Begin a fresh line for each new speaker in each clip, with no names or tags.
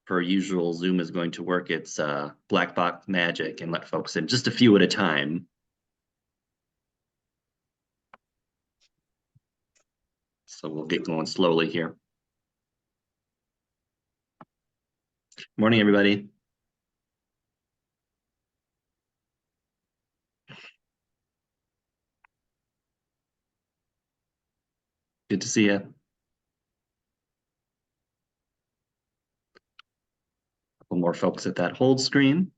per usual, Zoom is going to work its black box magic and let folks in just a few at a time. So we'll get going slowly here. Morning, everybody. Good to see you. A couple more folks at that hold screen.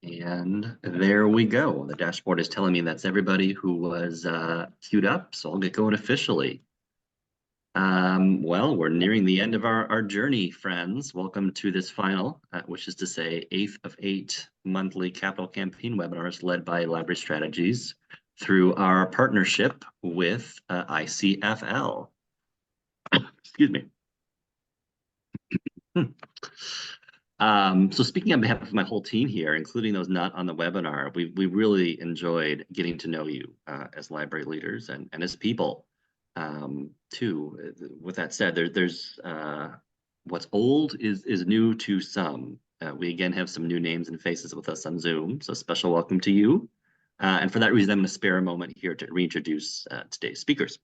And there we go. The dashboard is telling me that's everybody who was queued up, so I'll get going officially. Well, we're nearing the end of our journey, friends. Welcome to this final, which is to say 8th of 8 monthly capital campaign webinars led by Library Strategies through our partnership with ICFL. Excuse me. So speaking on behalf of my whole team here, including those not on the webinar, we really enjoyed getting to know you as library leaders and as people too. With that said, there's what's old is new to some. We again have some new names and faces with us on Zoom, so special welcome to you. And for that reason, I'm going to spare a moment here to reintroduce today's speakers.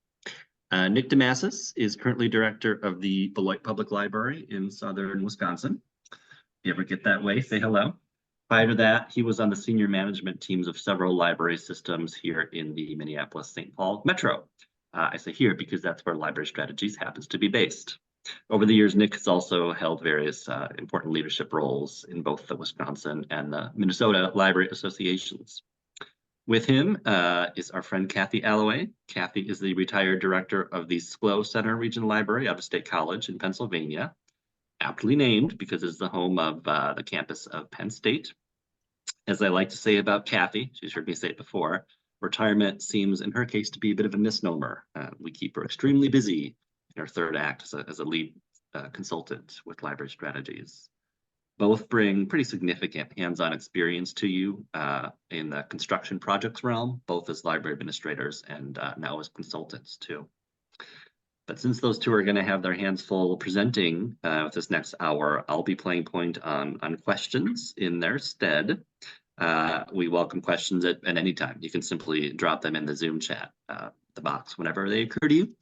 Nick Damasis is currently director of the Beloit Public Library in southern Wisconsin. If you ever get that way, say hello. Prior to that, he was on the senior management teams of several library systems here in the Minneapolis-St. Paul metro. I say here because that's where Library Strategies happens to be based. Over the years, Nick has also held various important leadership roles in both the Wisconsin and the Minnesota Library Associations. With him is our friend Kathy Alloway. Kathy is the retired director of the SCLO Center Regional Library out of State College in Pennsylvania, aptly named because it's the home of the campus of Penn State. As I like to say about Kathy, she's heard me say it before, retirement seems in her case to be a bit of a misnomer. We keep her extremely busy in her third act as a lead consultant with Library Strategies. Both bring pretty significant hands-on experience to you in the construction projects realm, both as library administrators and now as consultants too. But since those two are going to have their hands full presenting with this next hour, I'll be playing point on questions in their stead. We welcome questions at any time. You can simply drop them in the Zoom chat, the box, whenever they occur to you,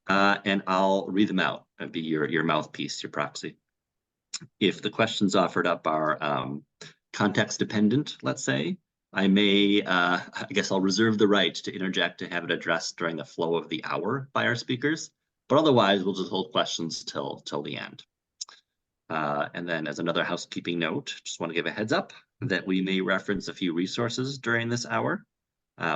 and I'll read them out and be your mouthpiece, your proxy. If the questions offered up are context dependent, let's say, I may, I guess I'll reserve the right to interject to have it addressed during the flow of the hour by our speakers, but otherwise we'll just hold questions till the end. And then as another housekeeping note, just want to give a heads up that we may reference a few resources during this hour.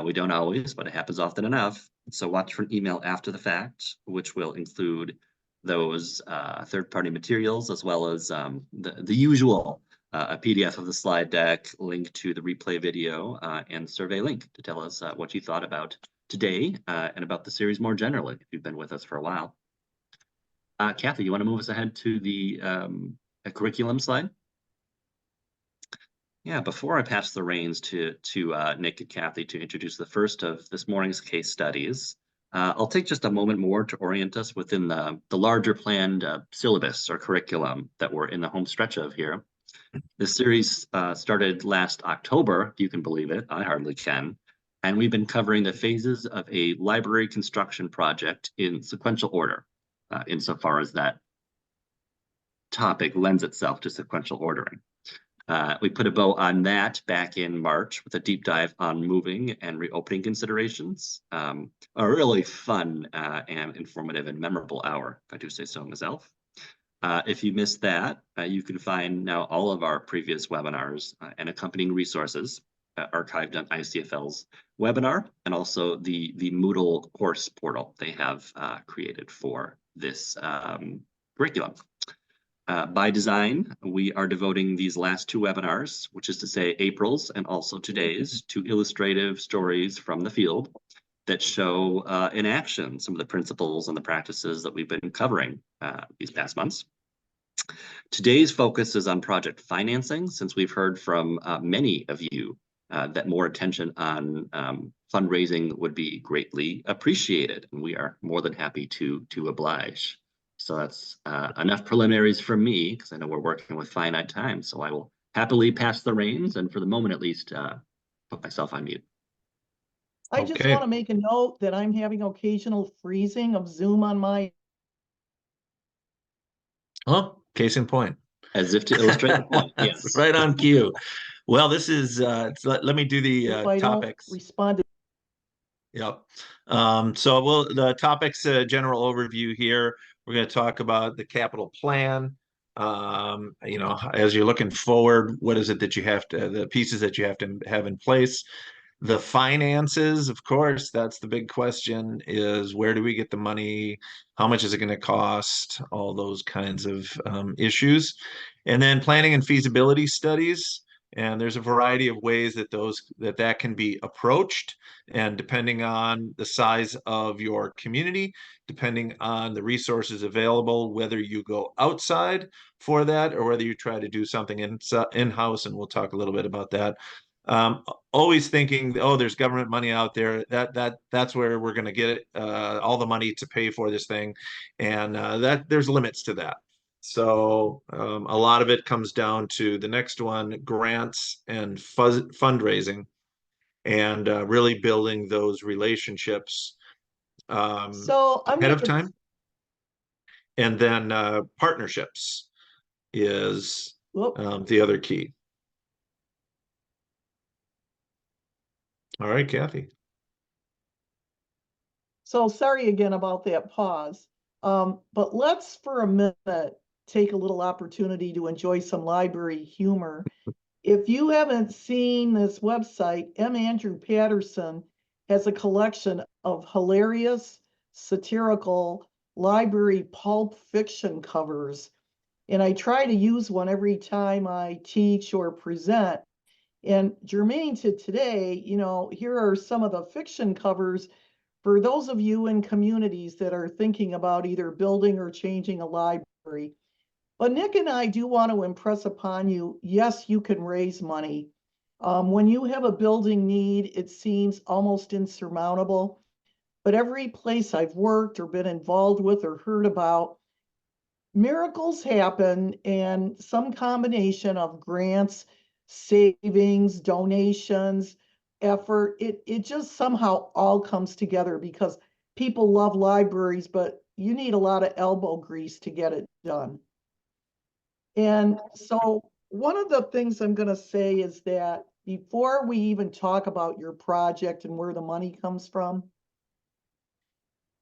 We don't always, but it happens often enough. So watch for an email after the fact, which will include those third-party materials, as well as the usual, a PDF of the slide deck, link to the replay video, and survey link to tell us what you thought about today and about the series more generally, if you've been with us for a while. Kathy, you want to move us ahead to the curriculum slide? Yeah, before I pass the reins to Nick and Kathy to introduce the first of this morning's case studies, I'll take just a moment more to orient us within the larger planned syllabus or curriculum that we're in the home stretch of here. This series started last October, if you can believe it. I hardly can. And we've been covering the phases of a library construction project in sequential order, insofar as that topic lends itself to sequential ordering. We put a bow on that back in March with a deep dive on moving and reopening considerations. A really fun and informative and memorable hour, if I do say so myself. If you missed that, you can find now all of our previous webinars and accompanying resources archived on ICFL's webinar, and also the Moodle course portal they have created for this curriculum. By design, we are devoting these last two webinars, which is to say April's and also today's, to illustrative stories from the field that show in action some of the principles and the practices that we've been covering these past months. Today's focus is on project financing, since we've heard from many of you that more attention on fundraising would be greatly appreciated, and we are more than happy to oblige. So that's enough preliminaries from me, because I know we're working with finite time. So I will happily pass the reins, and for the moment at least, put myself on mute.
I just want to make a note that I'm having occasional freezing of Zoom on my.
Well, case in point.
As if to illustrate the point, yes.
Right on cue. Well, this is, let me do the
If I
topics.
don't respond to.
Yep. So the topics, general overview here. We're going to talk about the capital plan. As you're looking forward, what is it that you have to, the pieces that you have to have in place? The finances, of course, that's the big question, is where do we get the money? How much is it going to cost? All those kinds of issues. And then planning and feasibility studies. And there's a variety of ways that can be approached. And depending on the size of your community, depending on the resources available, whether you go outside for that or whether you try to do something in-house, and we'll talk a little bit about that. Always thinking, oh, there's government money out there. That's where we're going to get all the money to pay for this thing, and that there's limits to that. So a lot of it comes down to the next one: grants and fundraising, and really building those relationships
So I'm
ahead of time, and then partnerships is the other key. All right, Kathy.
So sorry again about that pause. But let's for a minute take a little opportunity to enjoy some library humor. If you haven't seen this website, M. Andrew Patterson has a collection of hilarious, satirical library pulp fiction covers. And I try to use one every time I teach or present. And germane to today, here are some of the fiction covers for those of you in communities that are thinking about either building or changing a library. But Nick and I do want to impress upon you, yes, you can raise money. When you have a building need, it seems almost insurmountable. But every place I've worked or been involved with or heard about, miracles happen, and some combination of grants, savings, donations, effort, it just somehow all comes together because people love libraries, but you need a lot of elbow grease to get it done. And so one of the things I'm going to say is that before we even talk about your project and where the money comes from,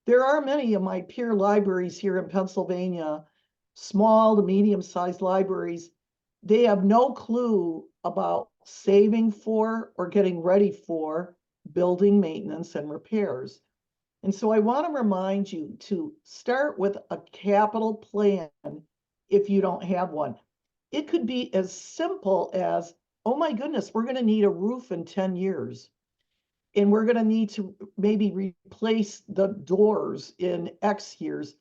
there are many of my peer libraries here in Pennsylvania, small to medium-sized libraries. They have no clue about saving for or getting ready for building maintenance and repairs. And so I want to remind you to start with a capital plan if you don't have one. It could be as simple as, oh my goodness, we're going to need a roof in 10 years. And we're going to need to maybe replace the doors in X years.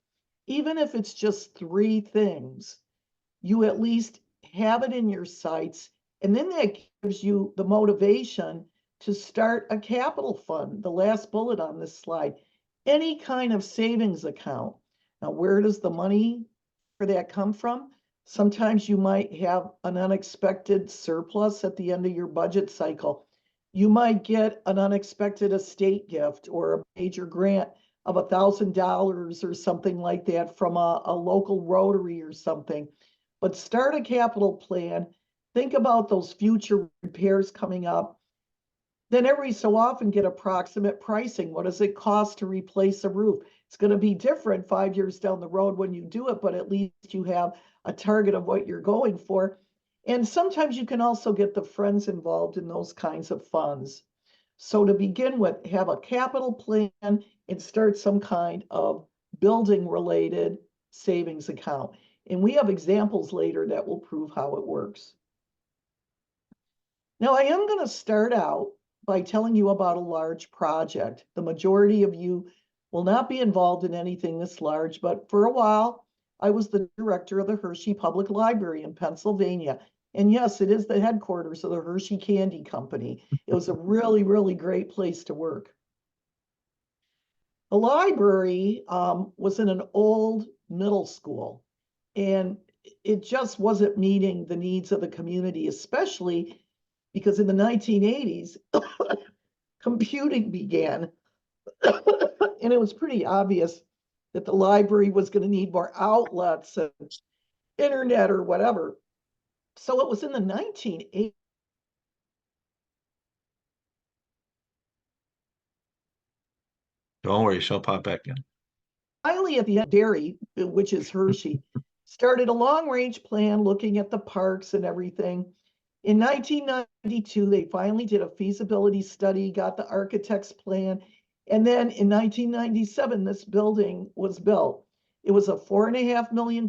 Even if it's just 3 things, you at least have it in your sights. And then that gives you the motivation to start a capital fund, the last bullet on this slide, any kind of savings account. Now, where does the money for that come from? Sometimes you might have an unexpected surplus at the end of your budget cycle. You might get an unexpected estate gift or a major grant of $1,000 or something like that from a local Rotary or something. But start a capital plan. Think about those future repairs coming up. Then every so often get approximate pricing. What does it cost to replace a roof? It's going to be different 5 years down the road when you do it, but at least you have a target of what you're going for. And sometimes you can also get the friends involved in those kinds of funds. So to begin with, have a capital plan and start some kind of building related savings account. And we have examples later that will prove how it works. Now, I am going to start out by telling you about a large project. The majority of you will not be involved in anything this large, but for a while, I was the director of the Hershey Public Library in Pennsylvania. And yes, it is the headquarters of the Hershey Candy Company. It was a really, really great place to work. The library was in an old middle school, and it just wasn't meeting the needs of the community, especially because in the 1980s, computing began. And it was pretty obvious that the library was going to need more outlets and internet or whatever. So it was in the 1980s.
Don't worry, she'll pop back in.
Finally, at the end, Dairy, which is Hershey, started a long range plan looking at the parks and everything. In 1992, they finally did a feasibility study, got the architect's plan, and then in 1997, this building was built. It was a $4.5 million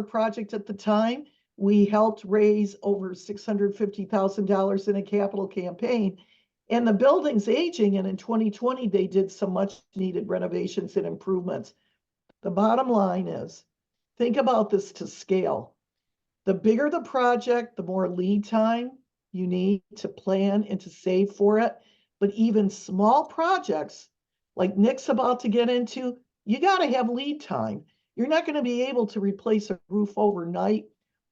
project at the time. We helped raise over $650,000 in a capital campaign. And the building's aging, and in 2020, they did some much needed renovations and improvements. The bottom line is, think about this to scale. The bigger the project, the more lead time you need to plan and to save for it. But even small projects like Nick's about to get into, you got to have lead time. You're not going to be able to replace a roof overnight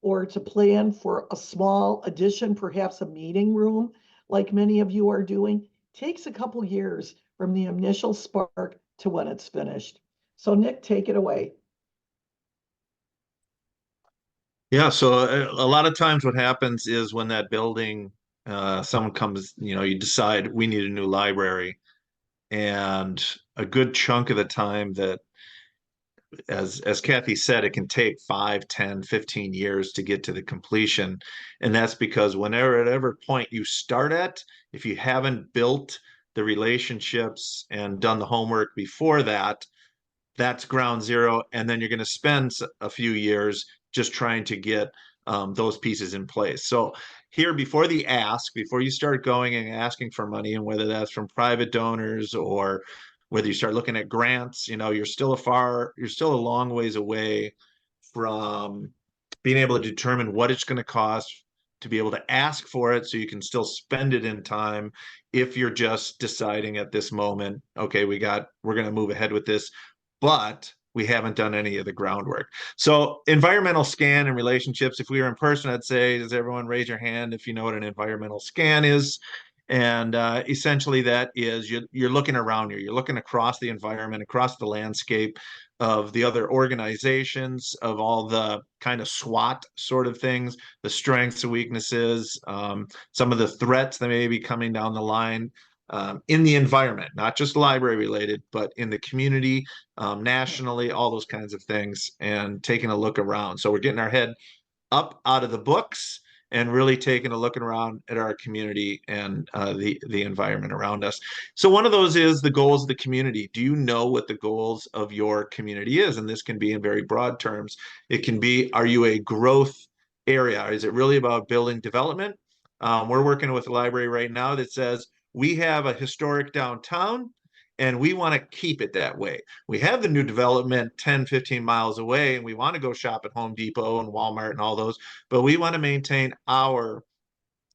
or to plan for a small addition, perhaps a meeting room, like many of you are doing. It takes a couple years from the initial spark to when it's finished. So Nick, take it away.
Yeah, so a lot of times what happens is when that building, someone comes, you decide we need a new library, and a good chunk of the time that, as Kathy said, it can take 5, 10, 15 years to get to the completion. And that's because whenever, at every point you start at, if you haven't built the relationships and done the homework before that, that's ground zero. And then you're going to spend a few years just trying to get those pieces in place. So here, before the ask, before you start going and asking for money, and whether that's from private donors or whether you start looking at grants, you're still a long ways away from being able to determine what it's going to cost to be able to ask for it so you can still spend it in time. If you're just deciding at this moment, okay, we're going to move ahead with this, but we haven't done any of the groundwork. So environmental scan and relationships, if we were in person, I'd say, does everyone raise your hand if you know what an environmental scan is? And essentially that is you're looking around you, you're looking across the environment, across the landscape of the other organizations, of all the kind of SWOT sort of things, the strengths and weaknesses, some of the threats that may be coming down the line, in the environment, not just library related, but in the community, nationally, all those kinds of things, and taking a look around. So we're getting our head up out of the books and really taking a look around at our community and the environment around us. So one of those is the goals of the community. Do you know what the goals of your community is? And this can be in very broad terms. It can be, are you a growth area? Is it really about building development? We're working with a library right now that says we have a historic downtown and we want to keep it that way. We have the new development 10, 15 miles away, and we want to go shop at Home Depot and Walmart and all those, but we want to maintain our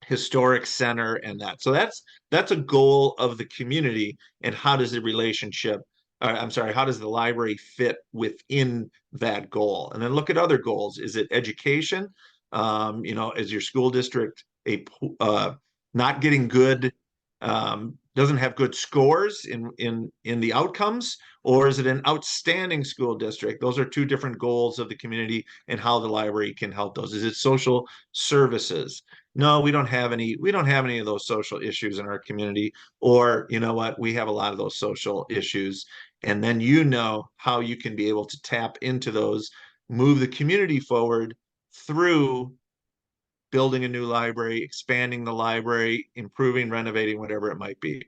historic center and that. So that's a goal of the community. And how does the relationship, I'm sorry, how does the library fit within that goal? And then look at other goals. Is it education? Is your school district not getting good, doesn't have good scores in the outcomes, or is it an outstanding school district? Those are two different goals of the community and how the library can help those. Is it social services? No, we don't have any of those social issues in our community. Or you know what, we have a lot of those social issues. And then how you can be able to tap into those, move the community forward through building a new library, expanding the library, improving, renovating, whatever it might be.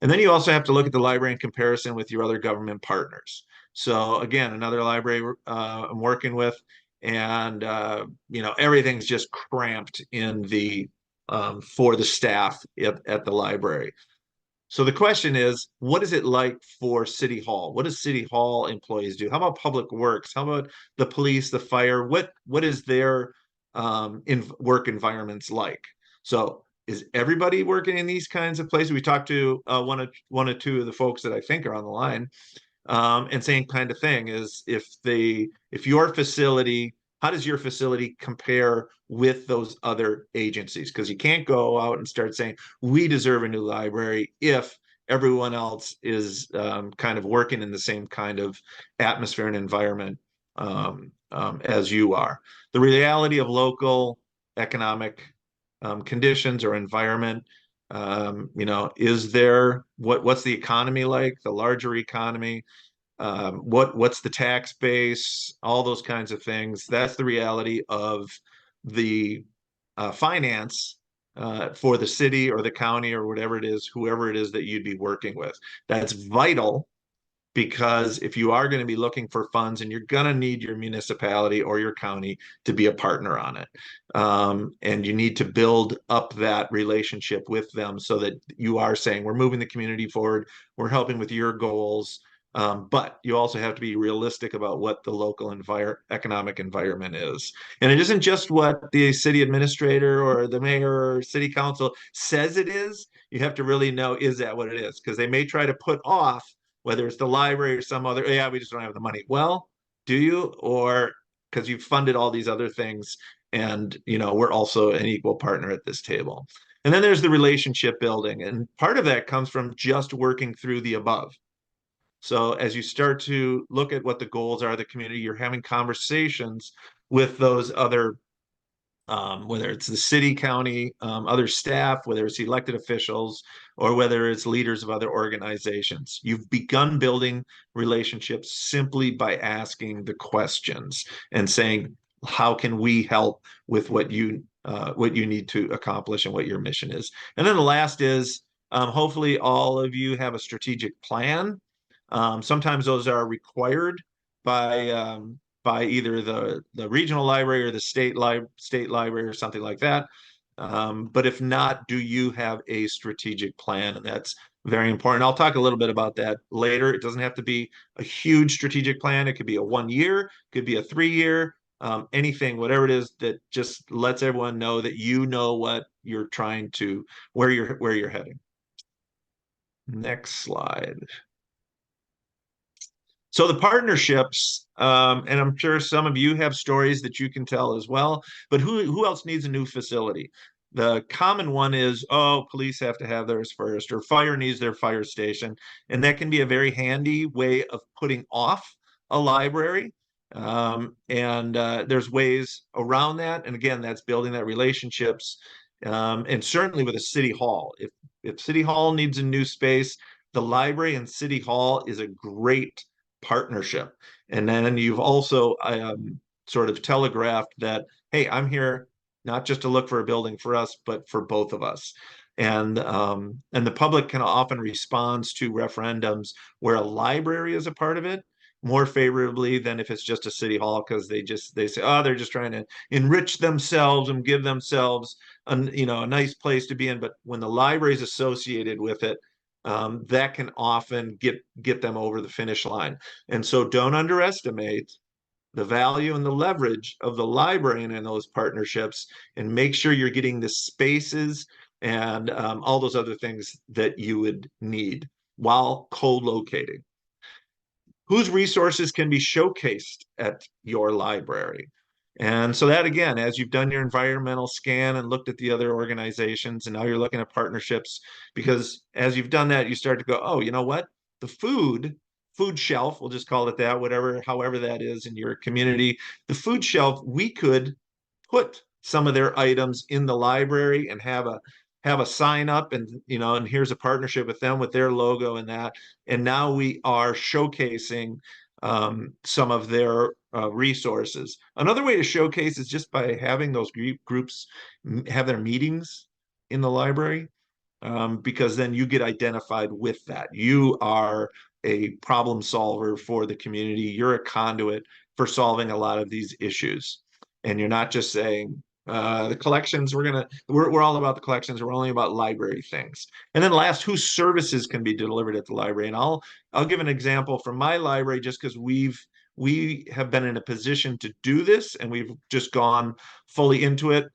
And then you also have to look at the library in comparison with your other government partners. So again, another library I'm working with, and everything's just cramped in the for the staff at the library. So the question is, what is it like for City Hall? What does City Hall employees do? How about Public Works? How about the police, the fire? What is their in work environments like. So is everybody working in these kinds of places? We talked to one or two of the folks that I think are on the line, and same kind of thing is if your facility, how does your facility compare with those other agencies? Because you can't go out and start saying we deserve a new library if everyone else is kind of working in the same kind of atmosphere and environment as you are. The reality of local economic conditions or environment, is there what's the economy like, the larger economy, what's the tax base, all those kinds of things. That's the reality of the finance for the city or the county or whatever it is, whoever it is that you'd be working with. That's vital, because if you are going to be looking for funds, and you're going to need your municipality or your county to be a partner on it, and you need to build up that relationship with them so that you are saying we're moving the community forward, we're helping with your goals, but you also have to be realistic about what the local economic environment is. And it isn't just what the city administrator or the mayor or city council says it is. You have to really know, is that what it is? Because they may try to put off, whether it's the library or some other, yeah, we just don't have the money. Well, do you? Or because you've funded all these other things, and we're also an equal partner at this table. And then there's the relationship building, and part of that comes from just working through the above. So as you start to look at what the goals are of the community, you're having conversations with those other, whether it's the city, county, other staff, whether it's elected officials, or whether it's leaders of other organizations. You've begun building relationships simply by asking the questions and saying, how can we help with what you need to accomplish and what your mission is? And then the last is, hopefully all of you have a strategic plan. Sometimes those are required by by either the regional library or the state library or something like that. But if not, do you have a strategic plan? And that's very important. I'll talk a little bit about that later. It doesn't have to be a huge strategic plan. It could be a 1 year, could be a 3 year, anything, whatever it is that just lets everyone know that you know what you're trying to, where you're heading. Next slide. So the partnerships, and I'm sure some of you have stories that you can tell as well, but who else needs a new facility? The common one is, oh, police have to have theirs first, or fire needs their fire station. And that can be a very handy way of putting off a library. And there's ways around that. And again, that's building that relationships. And certainly with a city hall. If City Hall needs a new space, the library and City Hall is a great partnership. And then you've also sort of telegraphed that, hey, I'm here not just to look for a building for us, but for both of us. And the public can often respond to referendums where a library is a part of it more favorably than if it's just a city hall, because they say, oh, they're just trying to enrich themselves and give themselves a nice place to be in. But when the library is associated with it, that can often get them over the finish line. And so don't underestimate the value and the leverage of the library in those partnerships, and make sure you're getting the spaces and all those other things that you would need while co-locating. Whose resources can be showcased at your library? And so that, again, as you've done your environmental scan and looked at the other organizations, and now you're looking at partnerships, because as you've done that, you start to go, oh, you know what? The food shelf, we'll just call it that, however that is in your community, the food shelf, we could put some of their items in the library and have a sign up, and and here's a partnership with them with their logo and that. And now we are showcasing some of their resources. Another way to showcase is just by having those groups have their meetings in the library, because then you get identified with that. You are a problem solver for the community. You're a conduit for solving a lot of these issues. And you're not just saying, the collections, we're all about the collections, we're only about library things. And then last, whose services can be delivered at the library? And I'll give an example from my library, just because we have been in a position to do this, and we've just gone fully into it.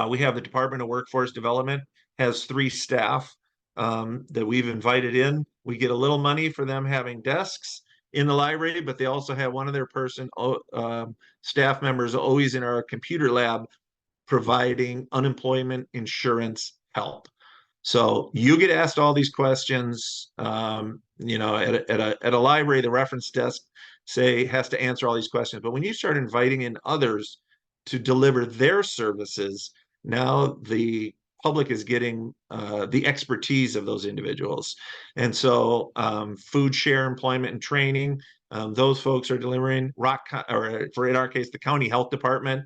We have the Department of Workforce Development has 3 staff that we've invited in. We get a little money for them having desks in the library, but they also have one of their staff members always in our computer lab providing unemployment insurance help. So you get asked all these questions. At a library, the reference desk has to answer all these questions. But when you start inviting in others to deliver their services, now the public is getting the expertise of those individuals. And so food share employment and training, those folks are delivering or for in our case, the county health department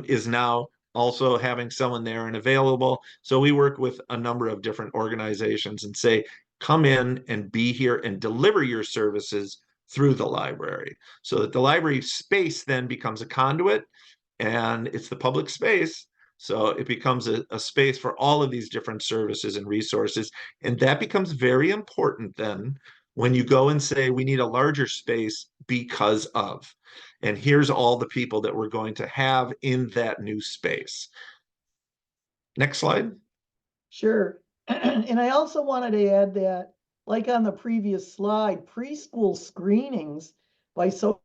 is now also having someone there and available. So we work with a number of different organizations and say, come in and be here and deliver your services through the library, so that the library space then becomes a conduit, and it's the public space. So it becomes a space for all of these different services and resources. And that becomes very important then when you go and say, we need a larger space because of, and here's all the people that we're going to have in that new space. Next slide.
Sure. And I also wanted to add that, like on the previous slide, preschool screenings by social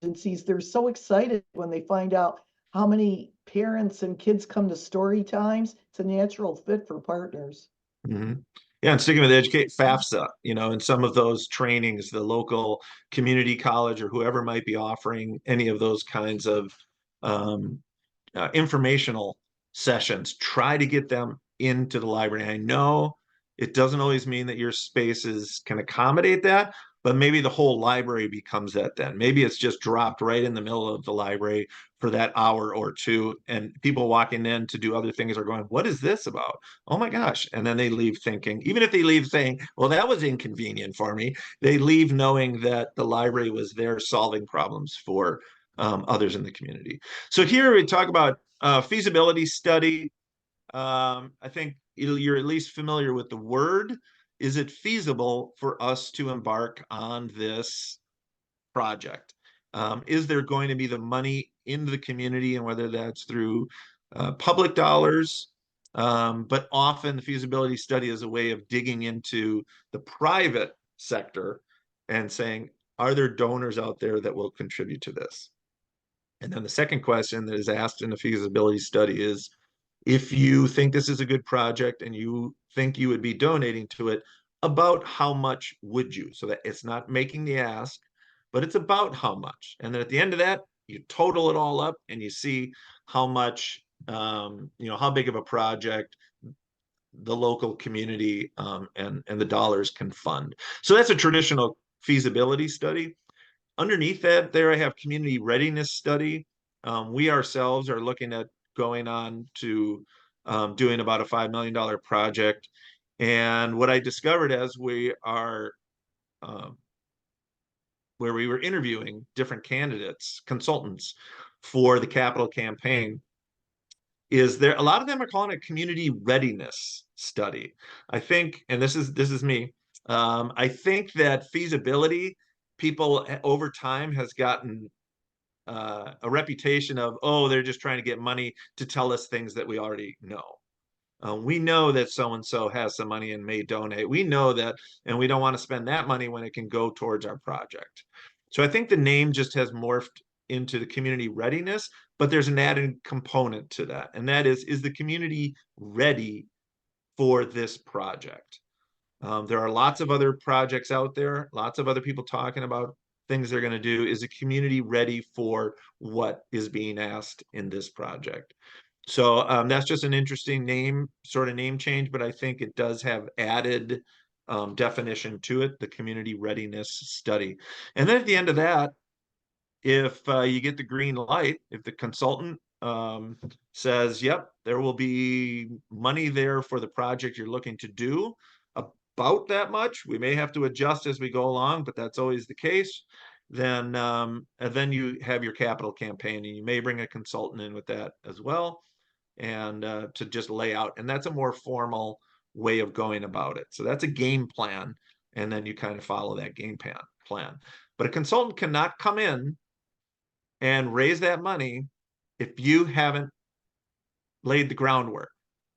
agencies, they're so excited when they find out how many parents and kids come to story times. It's a natural fit for partners.
Mm-hmm. Yeah, and sticking with educate FAFSA, in some of those trainings, the local community college or whoever might be offering any of those kinds of um, informational sessions, try to get them into the library. I know it doesn't always mean that your spaces can accommodate that, but maybe the whole library becomes that then. Maybe it's just dropped right in the middle of the library for that hour or two, and people walking in to do other things are going, what is this about? Oh my gosh. And then they leave thinking, even if they leave saying, well, that was inconvenient for me, they leave knowing that the library was there solving problems for others in the community. So here we talk about feasibility study. I think you're at least familiar with the word. Is it feasible for us to embark on this project? Is there going to be the money in the community, and whether that's through public dollars, but often the feasibility study is a way of digging into the private sector and saying, are there donors out there that will contribute to this? And then the second question that is asked in the feasibility study is, if you think this is a good project and you think you would be donating to it, about how much would you? So that it's not making the ask, but it's about how much. And then at the end of that, you total it all up and you see how much, how big of a project the local community and the dollars can fund. So that's a traditional feasibility study. Underneath that, there I have community readiness study. We ourselves are looking at going on to doing about a $5 million project. And what I discovered as where we were interviewing different candidates, consultants for the capital campaign, is there a lot of them are calling it community readiness study. I think, and this is me, I think that feasibility, people over time has gotten a reputation of, oh, they're just trying to get money to tell us things that we already know. We know that so and so has some money and may donate. We know that, and we don't want to spend that money when it can go towards our project. So I think the name just has morphed into the community readiness, but there's an added component to that, and that is the community ready for this project? There are lots of other projects out there, lots of other people talking about things they're going to do. Is the community ready for what is being asked in this project? So that's just an interesting sort of name change, but I think it does have added definition to it, the community readiness study. And then at the end of that, if you get the green light, if the consultant says, yep, there will be money there for the project you're looking to do, about that much, we may have to adjust as we go along, but that's always the case, then you have your capital campaign, and you may bring a consultant in with that as well, and to just lay out. And that's a more formal way of going about it. So that's a game plan, and then you kind of follow that game plan. But a consultant cannot come in and raise that money if you haven't laid the groundwork,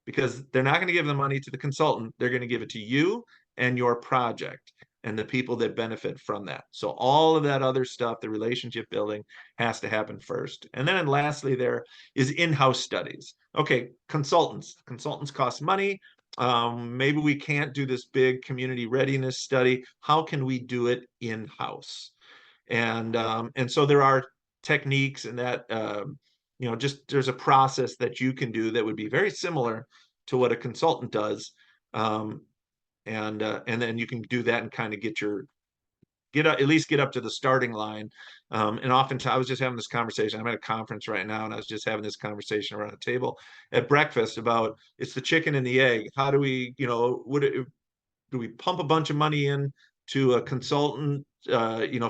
because they're not going to give the money to the consultant. They're going to give it to you and your project and the people that benefit from that. So all of that other stuff, the relationship building, has to happen first. And then lastly, there is in-house studies. Okay, consultants cost money. Maybe we can't do this big community readiness study. How can we do it in-house? And so there are techniques, and that just there's a process that you can do that would be very similar to what a consultant does. And then you can do that and kind of at least get up to the starting line. And oftentimes, I was just having this conversation. I'm at a conference right now, and I was just having this conversation around a table at breakfast about, it's the chicken and the egg. How do we, do we pump a bunch of money in to a consultant,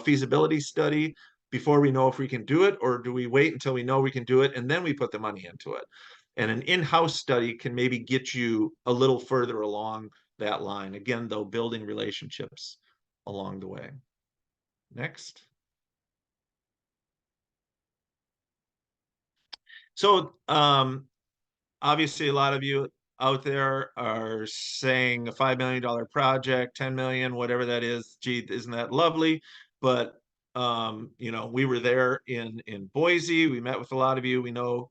feasibility study before we know if we can do it, or do we wait until we know we can do it and then we put the money into it? And an in-house study can maybe get you a little further along that line. Again, though, building relationships along the way. Next. So obviously, a lot of you out there are saying a $5 million project, 10 million, whatever that is. Gee, isn't that lovely? But we were there in Boise. We met with a lot of you. We know,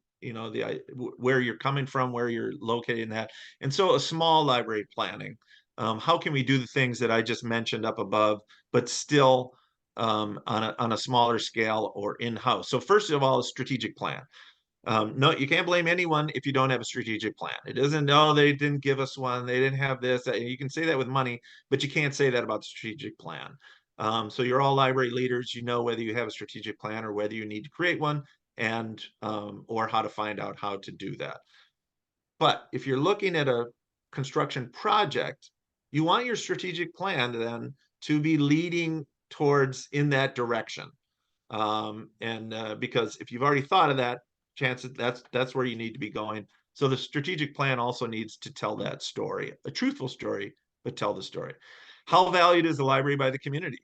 where you're coming from, where you're located in that. And so a small library planning. How can we do the things that I just mentioned up above, but still on a smaller scale or in-house? So first of all, a strategic plan. No, you can't blame anyone if you don't have a strategic plan. It isn't, oh, they didn't give us one, they didn't have this. You can say that with money, but you can't say that about the strategic plan. So you're all library leaders. You know whether you have a strategic plan or whether you need to create one, and or how to find out how to do that. But if you're looking at a construction project, you want your strategic plan then to be leading towards in that direction. Because if you've already thought of that, chances that's where you need to be going. So the strategic plan also needs to tell that story, a truthful story, but tell the story. How valued is the library by the community?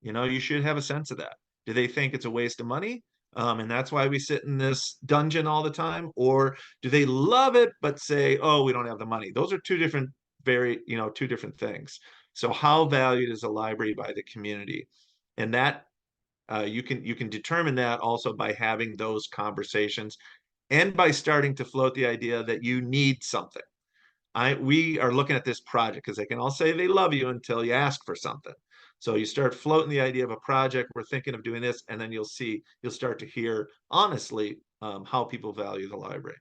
You should have a sense of that. Do they think it's a waste of money? And that's why we sit in this dungeon all the time? Or do they love it, but say, oh, we don't have the money? Those are two different things. So how valued is a library by the community? And that you can determine that also by having those conversations and by starting to float the idea that you need something. We are looking at this project because they can all say they love you until you ask for something. So you start floating the idea of a project. We're thinking of doing this, and then you'll start to hear honestly how people value the library.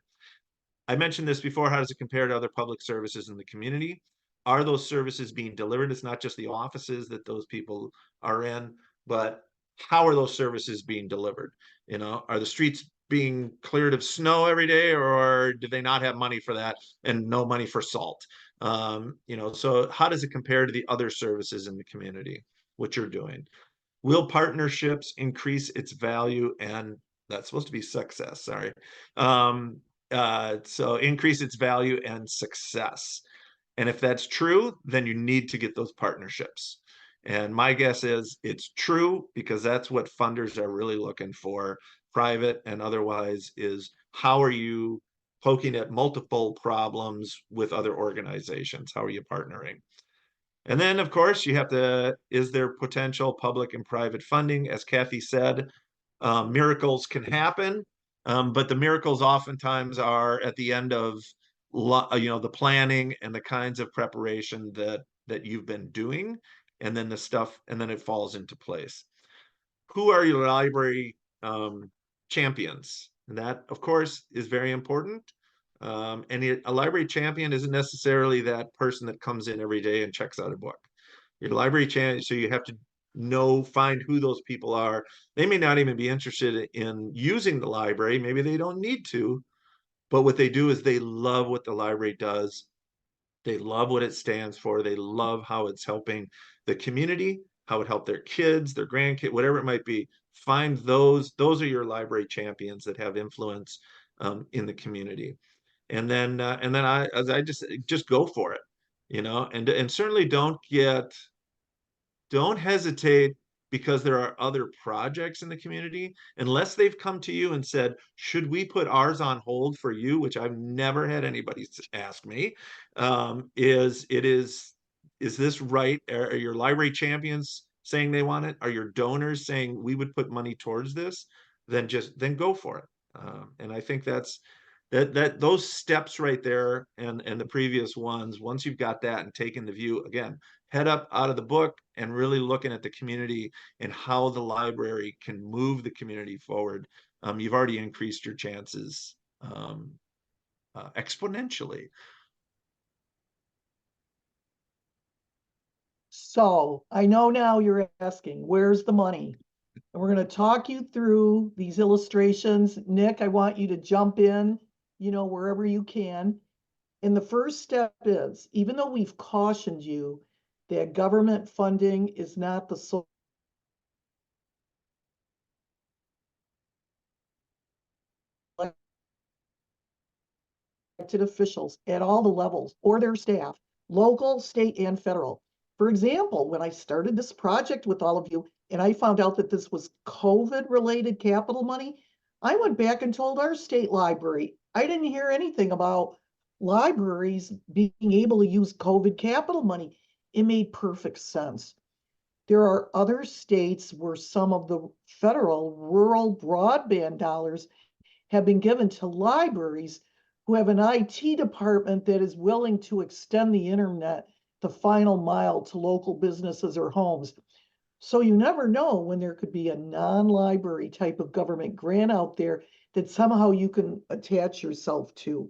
I mentioned this before. How does it compare to other public services in the community? Are those services being delivered? It's not just the offices that those people are in, but how are those services being delivered? Are the streets being cleared of snow every day, or do they not have money for that and no money for salt? So how does it compare to the other services in the community, what you're doing? Will partnerships increase its value? And that's supposed to be success, sorry. So increase its value and success. And if that's true, then you need to get those partnerships. And my guess is it's true, because that's what funders are really looking for, private and otherwise, is how are you poking at multiple problems with other organizations? How are you partnering? And then, of course, you have to, is there potential public and private funding? As Kathy said, miracles can happen, but the miracles oftentimes are at the end of the planning and the kinds of preparation that you've been doing, and then it falls into place. Who are your library champions? And that, of course, is very important. And a library champion isn't necessarily that person that comes in every day and checks out a book. Your library champion, so you have to find who those people are. They may not even be interested in using the library. Maybe they don't need to, but what they do is they love what the library does. They love what it stands for. They love how it's helping the community, how it helped their kids, their grandkids, whatever it might be. Find those are your library champions that have influence in the community. And then I just go for it, and certainly don't hesitate because there are other projects in the community, unless they've come to you and said, should we put ours on hold for you, which I've never had anybody ask me, is this right? Are your library champions saying they want it? Are your donors saying we would put money towards this? Then go for it. And I think that those steps right there and the previous ones, once you've got that and taken the view, again, head up out of the book and really looking at the community and how the library can move the community forward, you've already increased your chances exponentially.
So I know now you're asking, where's the money? And we're going to talk you through these illustrations. Nick, I want you to jump in, wherever you can. And the first step is, even though we've cautioned you that government funding is not the sole elected officials at all the levels or their staff, local, state, and federal. For example, when I started this project with all of you and I found out that this was COVID related capital money, I went back and told our state library. I didn't hear anything about libraries being able to use COVID capital money. It made perfect sense. There are other states where some of the federal rural broadband dollars have been given to libraries who have an IT department that is willing to extend the internet the final mile to local businesses or homes. So you never know when there could be a non-library type of government grant out there that somehow you can attach yourself to.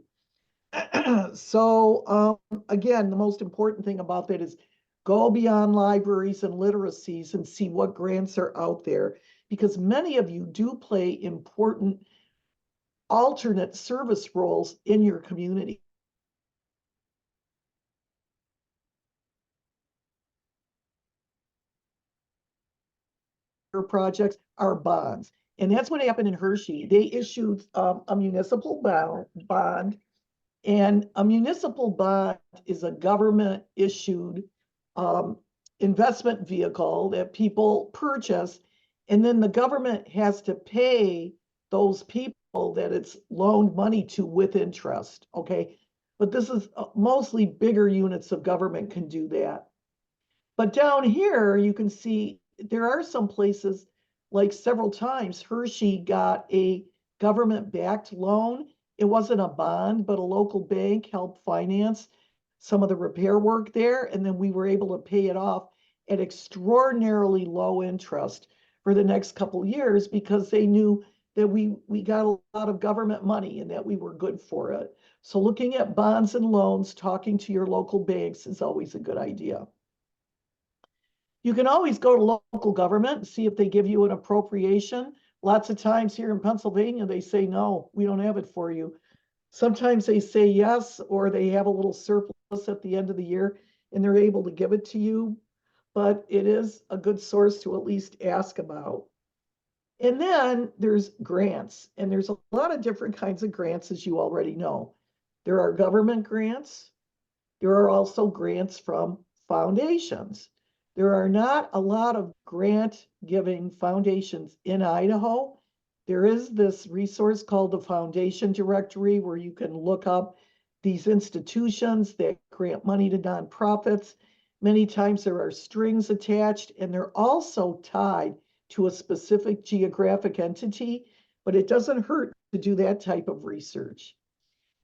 So again, the most important thing about that is go beyond libraries and literacies and see what grants are out there, because many of you do play important alternate service roles in your community. Projects are bonds. And that's what happened in Hershey. They issued a municipal bond, and a municipal bond is a government issued um, investment vehicle that people purchase. And then the government has to pay those people that it's loaned money to with interest. Okay. But this is mostly bigger units of government can do that. But down here, you can see there are some places, like several times, Hershey got a government-backed loan. It wasn't a bond, but a local bank helped finance some of the repair work there, and then we were able to pay it off at extraordinarily low interest for the next couple of years because they knew that we got a lot of government money and that we were good for it. So looking at bonds and loans, talking to your local banks is always a good idea. You can always go to local government and see if they give you an appropriation. Lots of times here in Pennsylvania, they say, no, we don't have it for you. Sometimes they say yes, or they have a little surplus at the end of the year and they're able to give it to you. But it is a good source to at least ask about. And then there's grants, and there's a lot of different kinds of grants, as you already know. There are government grants. There are also grants from foundations. There are not a lot of grant giving foundations in Idaho. There is this resource called the Foundation Directory where you can look up these institutions that grant money to nonprofits. Many times there are strings attached, and they're also tied to a specific geographic entity, but it doesn't hurt to do that type of research.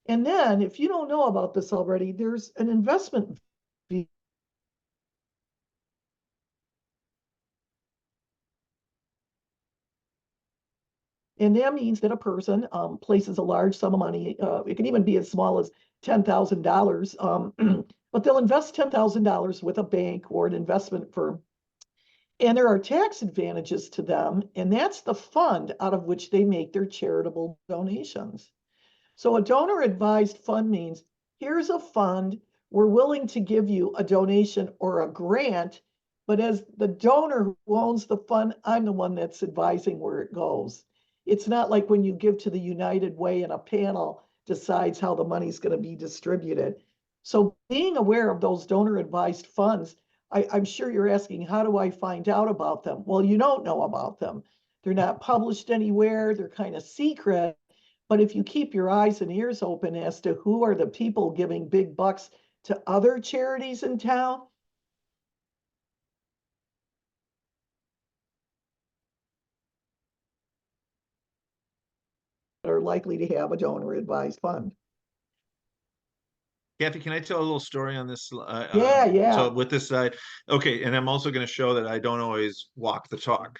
And then, if you don't know about this already, there's an investment fee. And that means that a person places a large sum of money. It can even be as small as $10,000, but they'll invest $10,000 with a bank or an investment firm. And there are tax advantages to them, and that's the fund out of which they make their charitable donations. So a donor advised fund means here's a fund, we're willing to give you a donation or a grant, but as the donor who owns the fund, I'm the one that's advising where it goes. It's not like when you give to the United Way and a panel decides how the money's going to be distributed. So being aware of those donor advised funds I'm sure you're asking, how do I find out about them? Well, you don't know about them. They're not published anywhere. They're kind of secret. But if you keep your eyes and ears open as to who are the people giving big bucks to other charities in town, are likely to have a donor advised fund.
Kathy, can I tell a little story on this?
Yeah,
So
yeah.
with this side, okay, and I'm also going to show that I don't always walk the talk.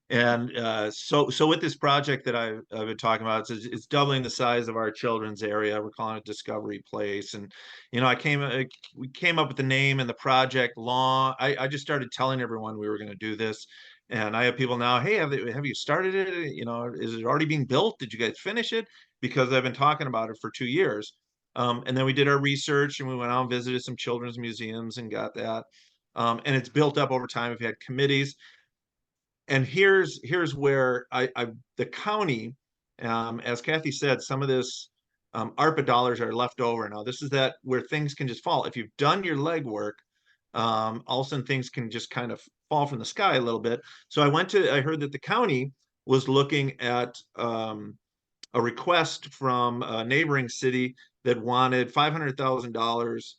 And so with this project that I've been talking about, it's doubling the size of our children's area. We're calling it Discovery Place. And, we came up with the name and the project long. I just started telling everyone we were going to do this. And I have people now, hey, have you started it? Is it already being built? Did you guys finish it? Because I've been talking about it for 2 years. And then we did our research and we went out and visited some children's museums and got that. And it's built up over time. We've had committees. And here's where I the county, as Kathy said, some of this ARPA dollars are left over. Now, this is that where things can just fall. If you've done your legwork, all of a sudden things can just kind of fall from the sky a little bit. So I heard that the county was looking at a request from a neighboring city that wanted $500,000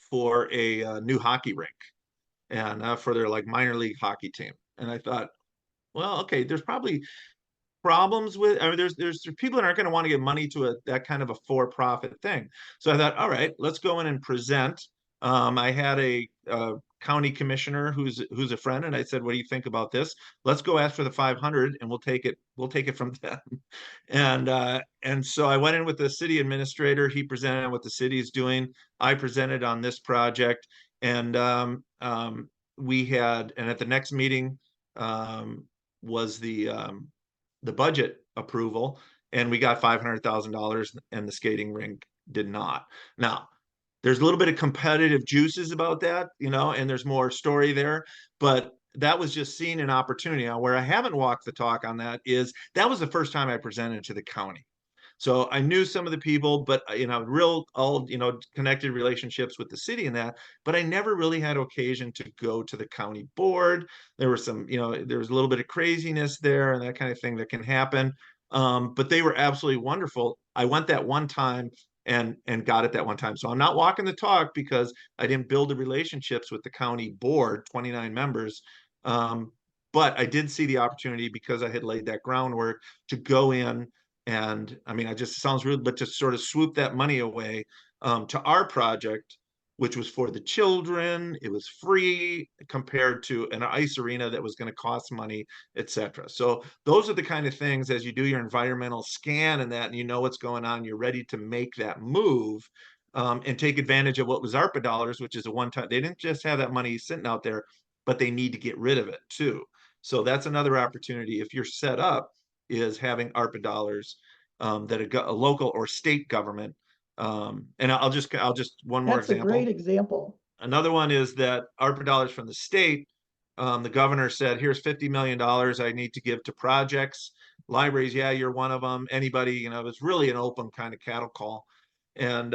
for a new hockey rink and for their like minor league hockey team. And I thought, well, okay, there's probably problems with. I mean, there's people that aren't going to want to give money to that kind of a for-profit thing. So I thought, all right, let's go in and present. I had a county commissioner who's a friend, and I said, what do you think about this? Let's go ask for the 500, and we'll take it from them. And so I went in with the city administrator. He presented what the city is doing. I presented on this project, and and at the next meeting was the budget approval, and we got $500,000, and the skating rink did not. Now, there's a little bit of competitive juices about that, and there's more story there, but that was just seeing an opportunity. Now, where I haven't walked the talk on that is that was the first time I presented to the county. So I knew some of the people, but real all connected relationships with the city and that, but I never really had occasion to go to the county board. There was there was a little bit of craziness there and that kind of thing that can happen. But they were absolutely wonderful. I went that one time and got it that one time. So I'm not walking the talk because I didn't build the relationships with the county board, 29 members. But I did see the opportunity because I had laid that groundwork to go in. And I mean, it just sounds rude, but to sort of swoop that money away to our project, which was for the children. It was free compared to an ice arena that was going to cost money, etc. So those are the kind of things as you do your environmental scan and that, and you know what's going on, you're ready to make that move and take advantage of what was ARPA dollars, which is a one-time. They didn't just have that money sitting out there, but they need to get rid of it too. So that's another opportunity if you're set up is having ARPA dollars that a local or state government. And I'll just one more
That's a great
example.
example.
Another one is that ARPA dollars from the state. The governor said, "Here's $50 million I need to give to projects, libraries. Yeah, you're one of them. Anybody, it was really an open kind of cattle call, and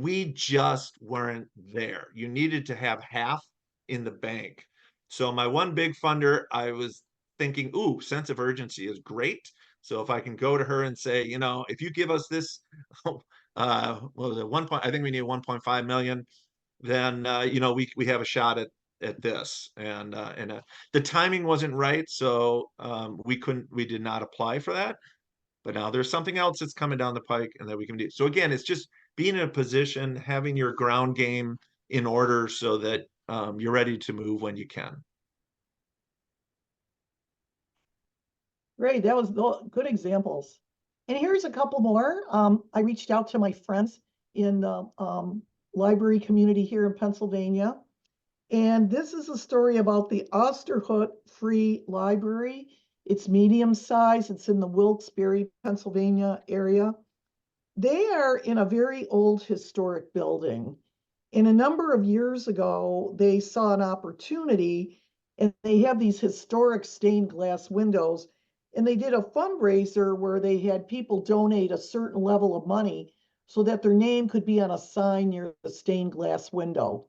we just weren't there. You needed to have half in the bank. So my one big funder, I was thinking, ooh, sense of urgency is great. So if I can go to her and say, if you give us this, what was it, I think we need 1.5 million, then we have a shot at this. And the timing wasn't right, so we did not apply for that. But now there's something else that's coming down the pike and that we can do. So again, it's just being in a position, having your ground game in order so that you're ready to move when you can.
Great, that was good examples. And here's a couple more. I reached out to my friends in the library community here in Pennsylvania. And this is a story about the Osterhout Free Library. It's medium size. It's in the Wilkes-Barre, Pennsylvania area. They are in a very old historic building. And a number of years ago, they saw an opportunity and they have these historic stained glass windows. And they did a fundraiser where they had people donate a certain level of money so that their name could be on a sign near the stained glass window.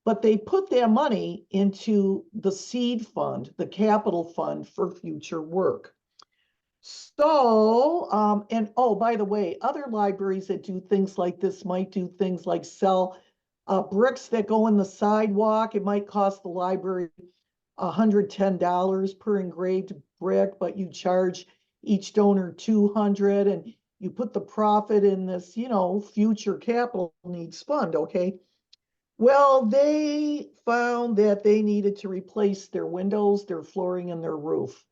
but they put that money into the seed fund, the capital fund for future work. So, and oh, by the way, other libraries that do things like this might do things like sell bricks that go in the sidewalk. It might cost the library $110 per engraved brick, but you charge each donor 200 and you put the profit in this, future capital needs fund, okay? Well, they found that they needed to replace their windows, their flooring, and their roof.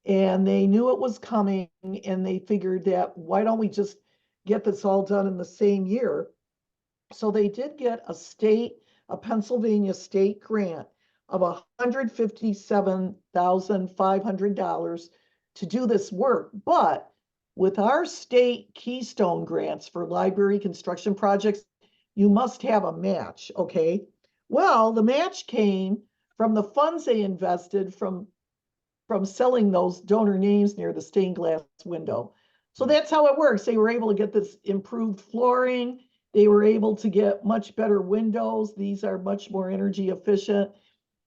And they knew it was coming, and they figured that why don't we just get this all done in the same year? So they did get a Pennsylvania state grant of $157,500 to do this work. But with our state Keystone grants for library construction projects, you must have a match, okay? Well, the match came from the funds they invested from selling those donor names near the stained glass window. So that's how it works. They were able to get this improved flooring. They were able to get much better windows. These are much more energy efficient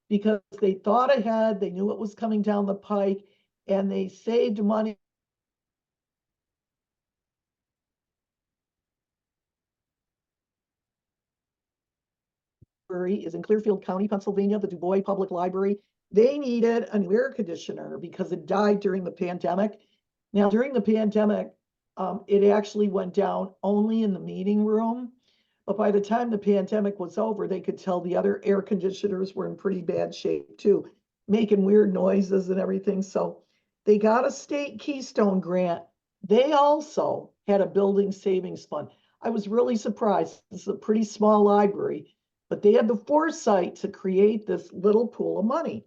because they thought ahead. They knew it was coming down the pike and they saved money. Is in Clearfield County, Pennsylvania, the Du Bois Public Library. They needed a new air conditioner because it died during the pandemic. Now, during the pandemic, it actually went down only in the meeting room. But by the time the pandemic was over, they could tell the other air conditioners were in pretty bad shape too, making weird noises and everything. So they got a state Keystone grant. They also had a building savings fund. I was really surprised. This is a pretty small library, but they had the foresight to create this little pool of money.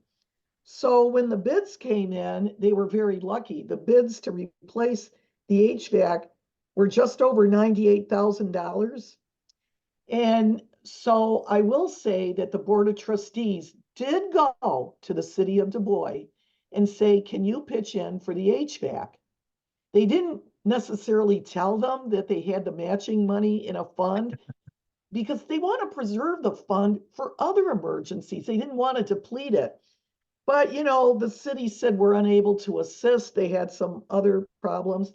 So when the bids came in, they were very lucky. The bids to replace the HVAC were just over $98,000. And so I will say that the Board of Trustees did go to the city of Du Bois and say, can you pitch in for the HVAC? They didn't necessarily tell them that they had the matching money in a fund because they want to preserve the fund for other emergencies. They didn't want to deplete it. But, the city said we're unable to assist. They had some other problems.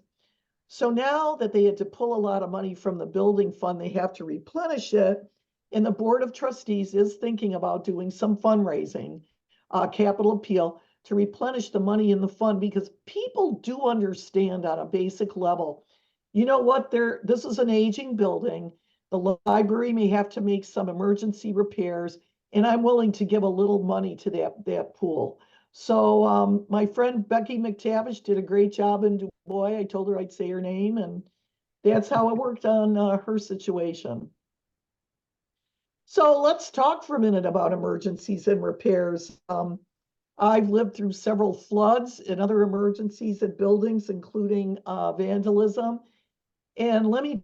So now that they had to pull a lot of money from the building fund, they have to replenish it. And the Board of Trustees is thinking about doing some fundraising, capital appeal to replenish the money in the fund because people do understand on a basic level. You know what? This is an aging building. The library may have to make some emergency repairs, and I'm willing to give a little money to that pool. So my friend Becky McTavish did a great job in Du Bois. I told her I'd say her name, and that's how it worked on her situation. So let's talk for a minute about emergencies and repairs. I've lived through several floods and other emergencies at buildings, including vandalism. And let me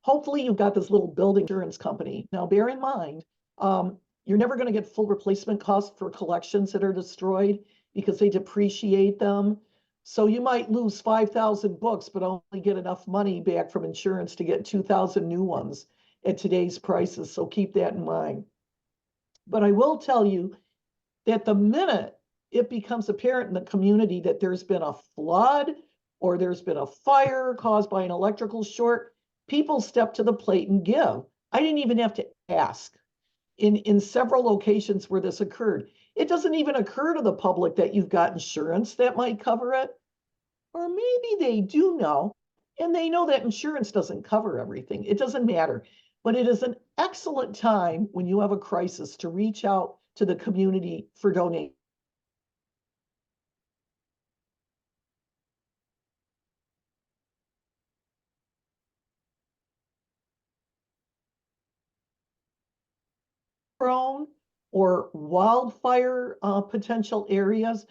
hopefully you've got this little building insurance company. Now, bear in mind, you're never going to get full replacement costs for collections that are destroyed because they depreciate them. So you might lose 5,000 books, but only get enough money back from insurance to get 2,000 new ones at today's prices. So keep that in mind. But I will tell you that the minute it becomes apparent in the community that there's been a flood or there's been a fire caused by an electrical short, people step to the plate and give. I didn't even have to ask. In several locations where this occurred, it doesn't even occur to the public that you've got insurance that might cover it. Or maybe they do know, and they know that insurance doesn't cover everything. It doesn't matter. But it is an excellent time when you have a crisis to reach out to the community for donations. Prone or wildfire potential areas,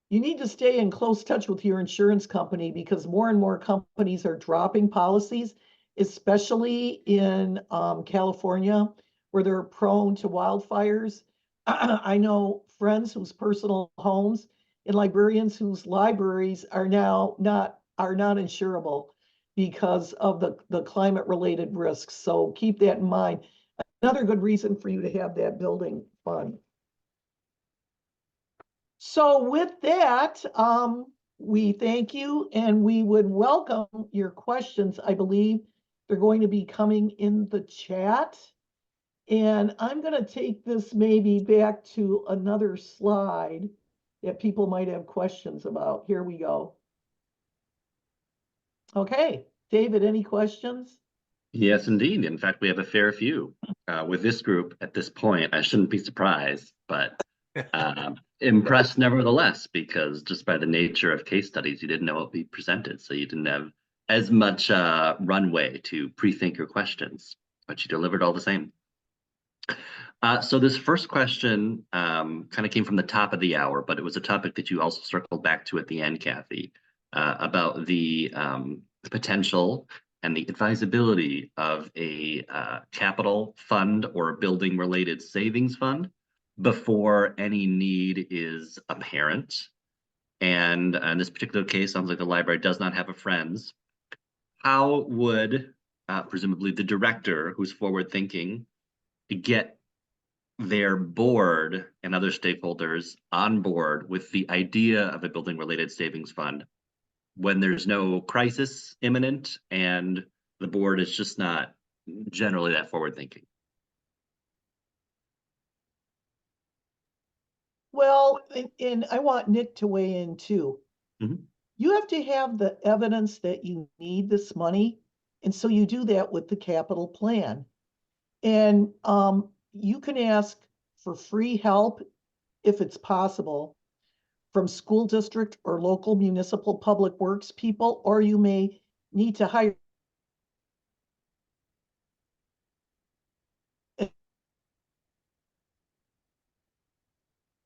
you need to stay in close touch with your insurance company because more and more companies are dropping policies, especially in California, where they're prone to wildfires. I know friends whose personal homes and librarians whose libraries are now not insurable because of the climate related risks. So keep that in mind. Another good reason for you to have that building fund. So with that, we thank you and we would welcome your questions. I believe they're going to be coming in the chat. And I'm going to take this maybe back to another slide that people might have questions about. Here we go. Okay, David, any questions?
Yes, indeed. In fact, we have a fair few with this group at this point. I shouldn't be surprised, but impressed nevertheless, because just by the nature of case studies, you didn't know what would be presented. So you didn't have as much runway to pre-think your questions, but you delivered all the same. So this first question kind of came from the top of the hour, but it was a topic that you also circled back to at the end, Kathy, about the potential and the advisability of a capital fund or a building related savings fund before any need is apparent. And in this particular case, sounds like the library does not have a friends. How would presumably the director, who's forward thinking, get their board and other stakeholders on board with the idea of a building related savings fund when there's no crisis imminent and the board is just not generally that forward thinking?
Well, and I want Nick to weigh in too.
Mhm.
You have to have the evidence that you need this money. And so you do that with the capital plan. And you can ask for free help if it's possible from school district or local municipal public works people, or you may need to hire.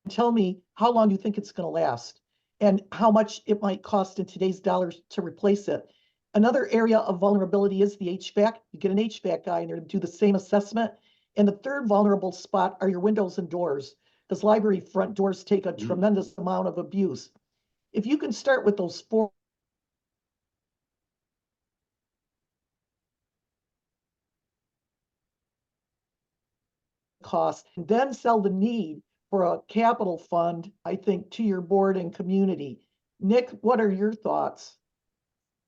Tell me how long you think it's going to last and how much it might cost in today's dollars to replace it. Another area of vulnerability is the HVAC. You get an HVAC guy in there to do the same assessment. And the third vulnerable spot are your windows and doors, because library front doors take a tremendous amount of abuse. If you can start with those four costs, and then sell the need for a capital fund, I think, to your board and community. Nick, what are your thoughts?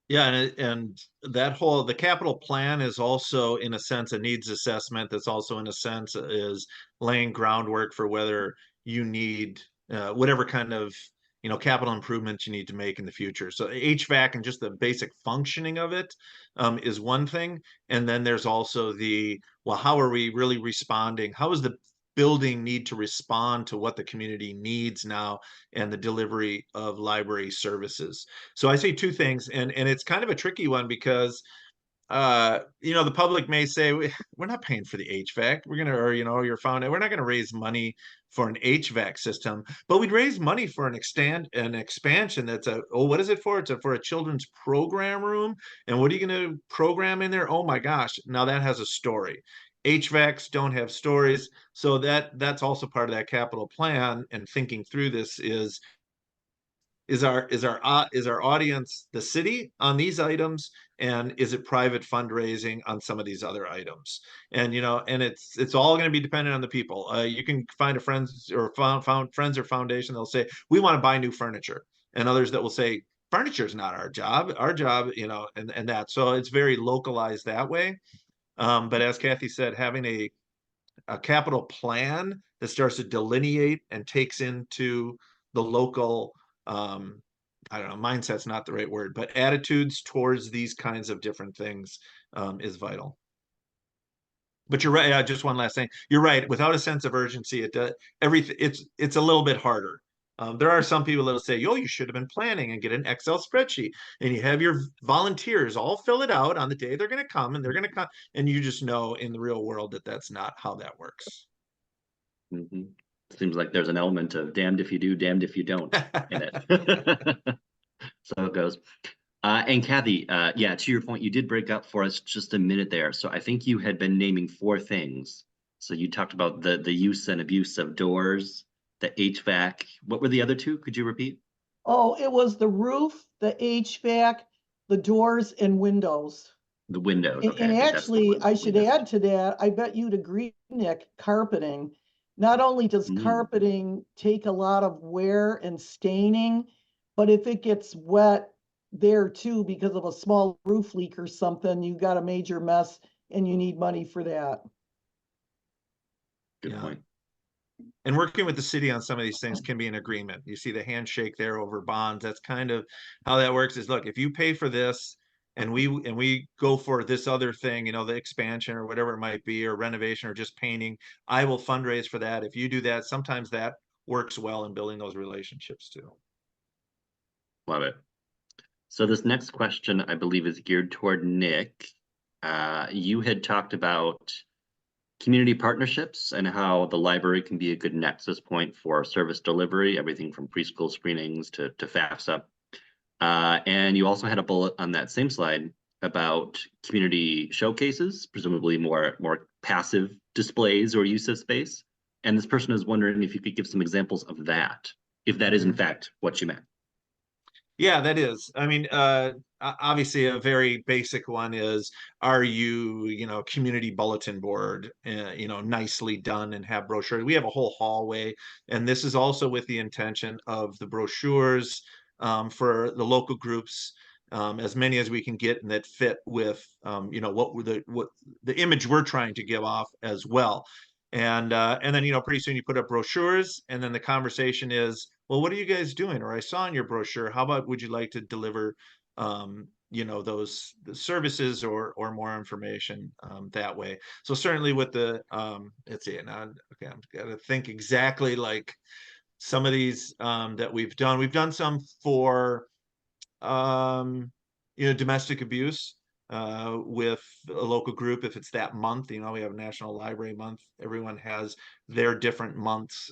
Yeah, and that whole the capital plan is also in a sense a needs assessment. That's also in a sense is laying groundwork for whether you need whatever kind of capital improvements you need to make in the future. So HVAC and just the basic functioning of it is one thing, and then there's also well, how are we really responding? How is the building need to respond to what the community needs now and the delivery of library services? So I say two things, and it's kind of a tricky one because the public may say we're not paying for the HVAC. We're gonna, or your found we're not gonna raise money for an HVAC system, but we'd raise money for an expansion. That's what is it for? It's for a children's program room. And what are you gonna program in there? Oh my gosh, now that has a story. HVACs don't have stories, so that's also part of that capital plan. And thinking through this is our audience the city on these items, and is it private fundraising on some of these other items? And it's all going to be dependent on the people. You can find a friends or found friends or foundation, they'll say we want to buy new furniture, and others that will say furniture is not our job, and that, so it's very localized that way. But as Kathy said, having a capital plan that starts to delineate and takes into the local, I don't know, mindset's not the right word, but attitudes towards these kinds of different things is vital. But you're right. Just one last thing. You're right. Without a sense of urgency, it does everything. It's a little bit harder. There are some people that will say, "Oh, you should have been planning and get an Excel spreadsheet, and you have your volunteers all fill it out on the day they're going to come, and they're going to come." And you just know in the real world that that's not how that works.
Mm-hmm. Seems like there's an element of damned if you do, damned if you don't in it. So it goes. And Kathy, yeah, to your point, you did break up for us just a minute there. So I think you had been naming four things. So you talked about the use and abuse of doors, the HVAC. What were the other two? Could you repeat?
Oh, it was the roof, the HVAC, the doors and windows.
The windows. Okay,
And
I think that's the
actually,
one
I
we
should
missed.
add to that, I bet you'd agree, Nick, carpeting. Not only does
Mm,
carpeting take a lot of wear and staining, but if it gets wet there too because of a small roof leak or something, you got a major mess and you need money for that.
good
Yeah.
point.
And working with the city on some of these things can be an agreement. You see the handshake there over bonds. That's kind of how that works is, look, if you pay for this and we go for this other thing, you know, the expansion or whatever it might be, or renovation or just painting, I will fundraise for that. If you do that, sometimes that works well in building those relationships too.
Love it. So this next question, I believe, is geared toward Nick. You had talked about community partnerships and how the library can be a good nexus point for service delivery, everything from preschool screenings to FAFSA. And you also had a bullet on that same slide about community showcases, presumably more passive displays or use of space. And this person is wondering if you could give some examples of that, if that is in fact what you meant.
Yeah, that is. I mean, obviously, a very basic one is, are you, you know, community bulletin board, you know, nicely done and have brochures? We have a whole hallway, and this is also with the intention of the brochures for the local groups, as many as we can get and that fit with, you know, what the image we're trying to give off as well. And then, you know, pretty soon you put up brochures, and then the conversation is, well, what are you guys doing? Or I saw in your brochure, how about would you like to deliver, you know, those the services or more information that way? So certainly with the let's see, now okay, I'm gotta think exactly like some of these that we've done. We've done some for um, you know, domestic abuse with a local group. If it's that month, you know, we have a National Library Month. Everyone has their different months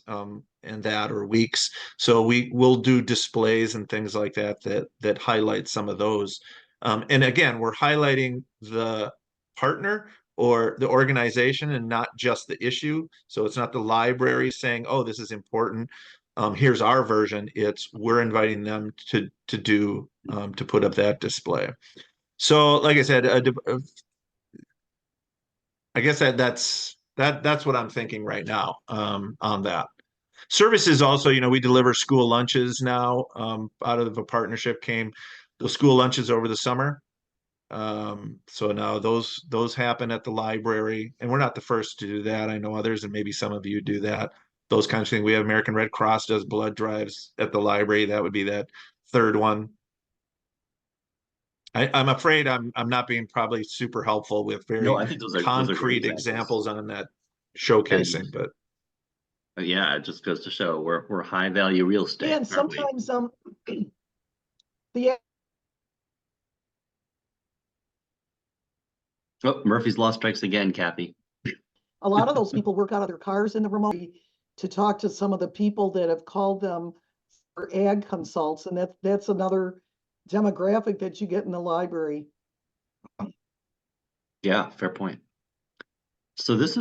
and that or weeks. So we will do displays and things like that that highlight some of those. And again, we're highlighting the partner or the organization and not just the issue. So it's not the library saying, "Oh, this is important. Here's our version." It's we're inviting them to do to put up that display. So, like I said, I guess that's what I'm thinking right now on that. Services also, you know, we deliver school lunches now. Out of a partnership came those school lunches over the summer. So now those happen at the library, and we're not the first to do that. I know others, and maybe some of you do that. Those kinds of things. We have American Red Cross does blood drives at the library. That would be that third one. I'm afraid I'm not being probably super helpful with
No,
very
I think those are great
concrete
examples.
examples on that
And
showcasing, but
yeah, it just goes to show we're high value real
Yeah,
estate,
and
aren't we?
sometimes the
Oh, Murphy's Law strikes again, Kathy.
a lot of those people work out of their cars in the remote to talk to some of the people that have called them for ag consults, and that's another demographic that you get in the library.
Yeah, fair point. So this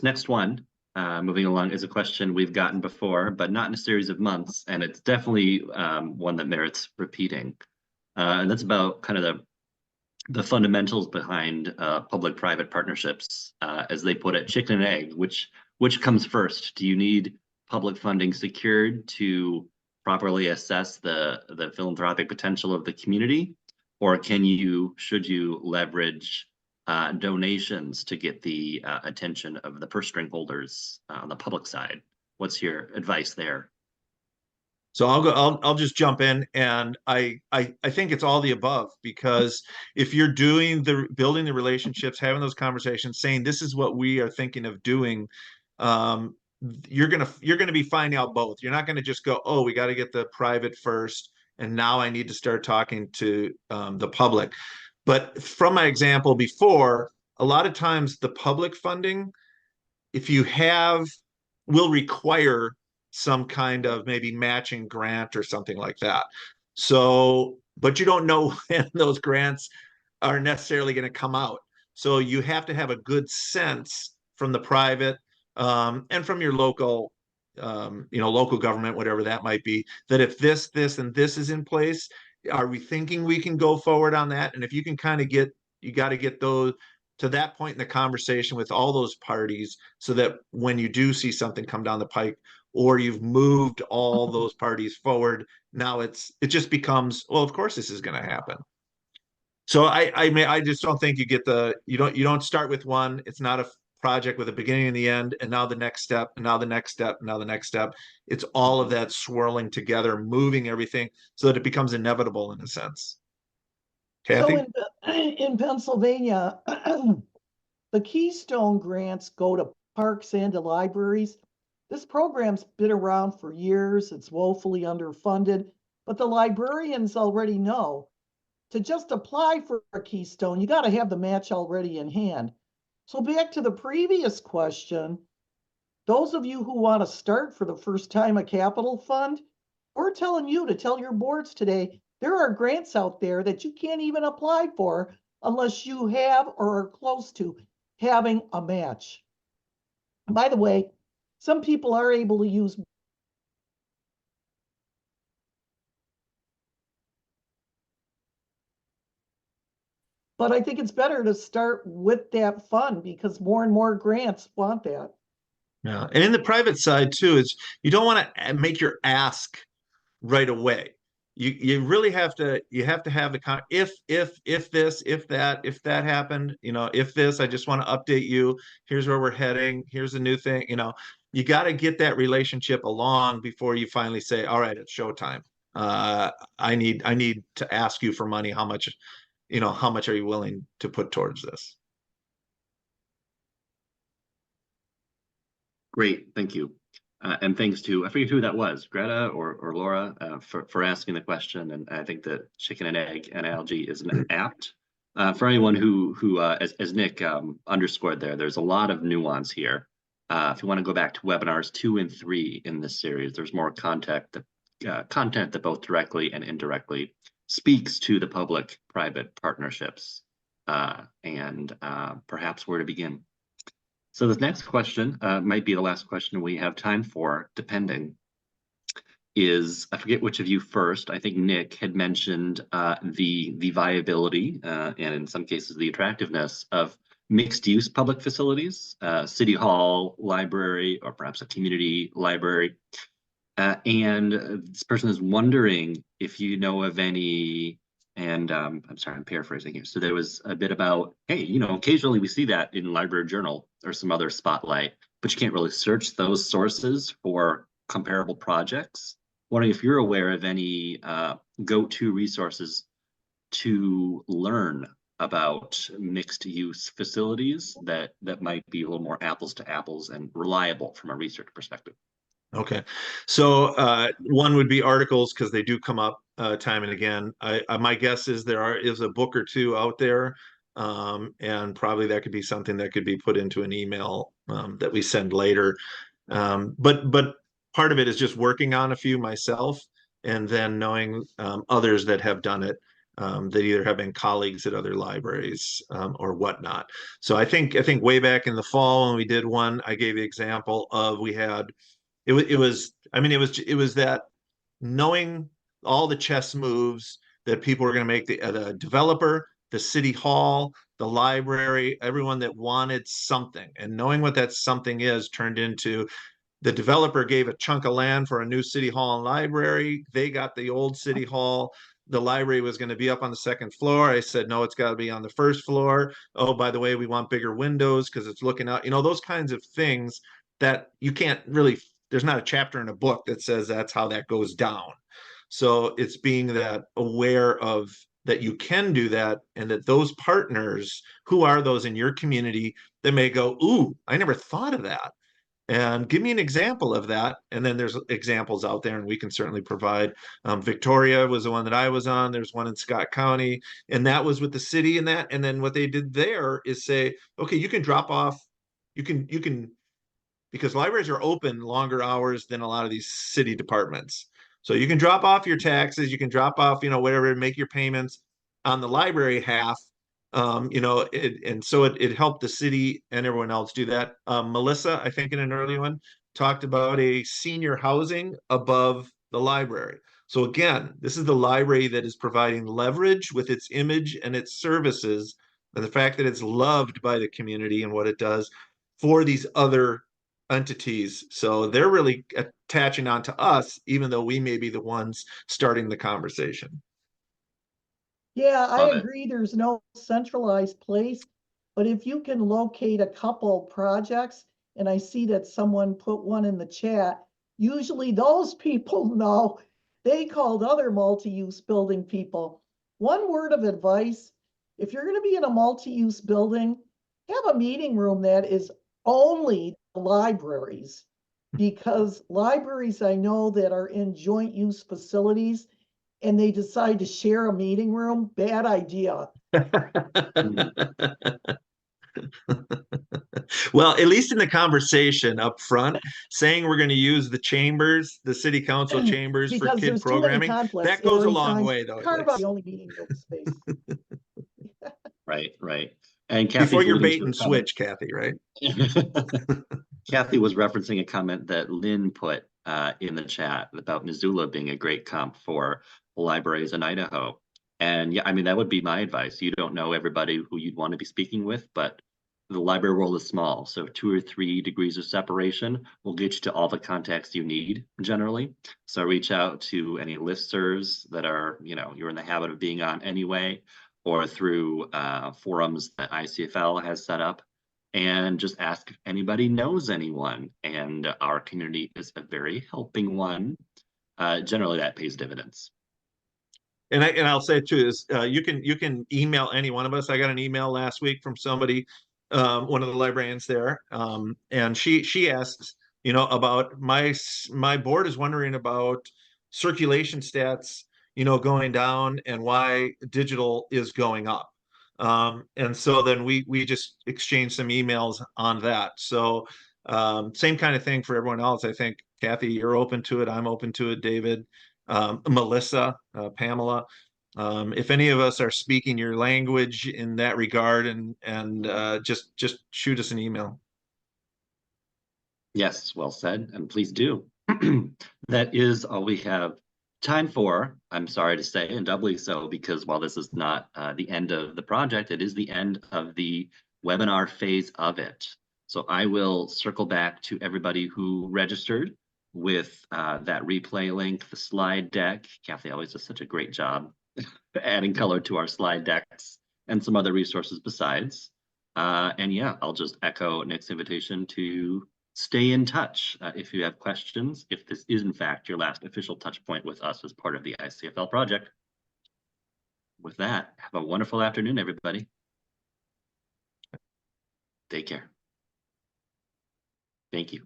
next one, moving along, is a question we've gotten before, but not in a series of months, and it's definitely one that merits repeating. And that's about kind of the fundamentals behind public-private partnerships, as they put it, chicken and egg. Which comes first? Do you need public funding secured to properly assess the philanthropic potential of the community, or should you leverage donations to get the attention of the purse string holders on the public side? What's your advice there?
so I'll just jump in, and I think it's all the above, because if you're doing the building the relationships, having those conversations, saying this is what we are thinking of doing, um, you're gonna be finding out both. You're not gonna just go, oh, we got to get the private first, and now I need to start talking to the public. But from my example before, a lot of times the public funding, if you have, will require some kind of maybe matching grant or something like that. So, but you don't know when those grants are necessarily going to come out. So you have to have a good sense from the private and from your local local government, whatever that might be, that if this, and this is in place, are we thinking we can go forward on that? And if you can kind of you got to get those to that point in the conversation with all those parties so that when you do see something come down the pike, or you've moved all those parties forward, now it just becomes, well, of course this is going to happen. So I just don't think you don't start with one. It's not a project with a beginning and the end, and now the next step, and now the next step, and now the next step. It's all of that swirling together, moving everything so that it becomes inevitable in a sense.
So
Kathy?
in Pennsylvania, the Keystone grants go to parks and to libraries. This program's been around for years. It's woefully underfunded, but the librarians already know to just apply for a Keystone, you got to have the match already in hand. So back to the previous question, those of you who want to start for the first time a capital fund, we're telling you to tell your boards today, there are grants out there that you can't even apply for unless you have or are close to having a match. By the way, some people are able to use, but I think it's better to start with that fund because more and more grants want that.
Yeah. And in the private side too, it's you don't want to make your ask right away. You really have to have the if this, if that happened, if this, I just want to update you. Here's where we're heading. Here's a new thing. You got to get that relationship along before you finally say, all right, it's showtime. I need to ask you for money. How much are you willing to put towards this?
Great, thank you. And thanks to, I forget who that was, Greta or Laura, for asking the question. And I think that chicken and egg analogy is an apt. For anyone who as Nick underscored there's a lot of nuance here. If you want to go back to webinars 2 and 3 in this series, there's more content that both directly and indirectly speaks to the public-private partnerships and perhaps where to begin. So this next question might be the last question we have time for, depending, is, I forget which of you first, I think Nick had mentioned the viability and in some cases the attractiveness of mixed use public facilities, city hall, library, or perhaps a community library. And this person is wondering if you know of any, and I'm sorry, I'm paraphrasing here. So there was a bit about, hey, occasionally we see that in Library Journal or some other spotlight, but you can't really search those sources for comparable projects. Wondering if you're aware of any go-to resources to learn about mixed use facilities that might be a little more apples to apples and reliable from a research perspective.
Okay. So one would be articles because they do come up time and again. My guess is is a book or two out there. And probably that could be something that could be put into an email that we send later. But part of it is just working on a few myself and then knowing others that have done it that either have been colleagues at other libraries or whatnot. So I think way back in the fall when we did one, I gave the example of it was that knowing all the chess moves that people were going to make, the developer, the city hall, the library, everyone that wanted something, and knowing what that something is turned into the developer gave a chunk of land for a new city hall and library. They got the old city hall. The library was going to be up on the second floor. I said, no, it's got to be on the first floor. Oh, by the way, we want bigger windows because it's looking out, those kinds of things that you can't really, there's not a chapter in a book that says that's how that goes down. So it's being that aware of that you can do that and that those partners, who are those in your community that may go, ooh, I never thought of that. And give me an example of that. And then there's examples out there, and we can certainly provide. Victoria was the one that I was on. There's one in Scott County, and that was with the city and that. And then what they did there is say, okay, you can drop off, you can, because libraries are open longer hours than a lot of these city departments. So you can drop off your taxes, you can drop off, whatever, make your payments on the library half. And so it helped the city and everyone else do that. Melissa, I think in an early one, talked about a senior housing above the library. So again, this is the library that is providing leverage with its image and its services, and the fact that it's loved by the community and what it does for these other entities. So they're really attaching on to us, even though we may be the ones starting the conversation.
Yeah, I
Love it.
agree. There's no centralized place, but if you can locate a couple projects, and I see that someone put one in the chat, usually those people know they called other multi-use building people. One word of advice, if you're going to be in a multi-use building, have a meeting room that is only libraries, because libraries I know that are in joint use facilities and they decide to share a meeting room, bad idea.
Well, at least in the conversation up front, saying we're going to use the chambers, the city council chambers for
Because
kid
there's too many
programming,
conflicts
that goes a
every
long
time.
way, though.
Carve out the only meeting room space.
Right, right. And
Before
Kathy's
you're
alluding
bait
to a
and
comment.
switch, Kathy, right?
Kathy was referencing a comment that Lynn put in the chat about Missoula being a great comp for libraries in Idaho. And yeah, I mean, that would be my advice. You don't know everybody who you'd want to be speaking with, but the library world is small. So 2 or 3 degrees of separation will get you to all the contacts you need generally. So reach out to any listservs that are, you're in the habit of being on anyway, or through forums that ICFL has set up, and just ask if anybody knows anyone. And our community is a very helping one. Generally, that pays dividends.
And I'll say too is you can email any one of us. I got an email last week from somebody, one of the librarians there, and she asked, about my board is wondering about circulation stats, going down and why digital is going up. And so then we just exchanged some emails on that. So same kind of thing for everyone else. I think Kathy, you're open to it. I'm open to it. David, Melissa, Pamela. If any of us are speaking your language in that regard, and just shoot us an email.
Yes, well said, and please do. That is all we have time for, I'm sorry to say, and doubly so because while this is not the end of the project, it is the end of the webinar phase of it. So I will circle back to everybody who registered with that replay link, the slide deck. Kathy always does such a great job adding color to our slide decks and some other resources besides. And yeah, I'll just echo Nick's invitation to stay in touch if you have questions, if this is in fact your last official touch point with us as part of the ICFL project. With that, have a wonderful afternoon, everybody. Take care. Thank you.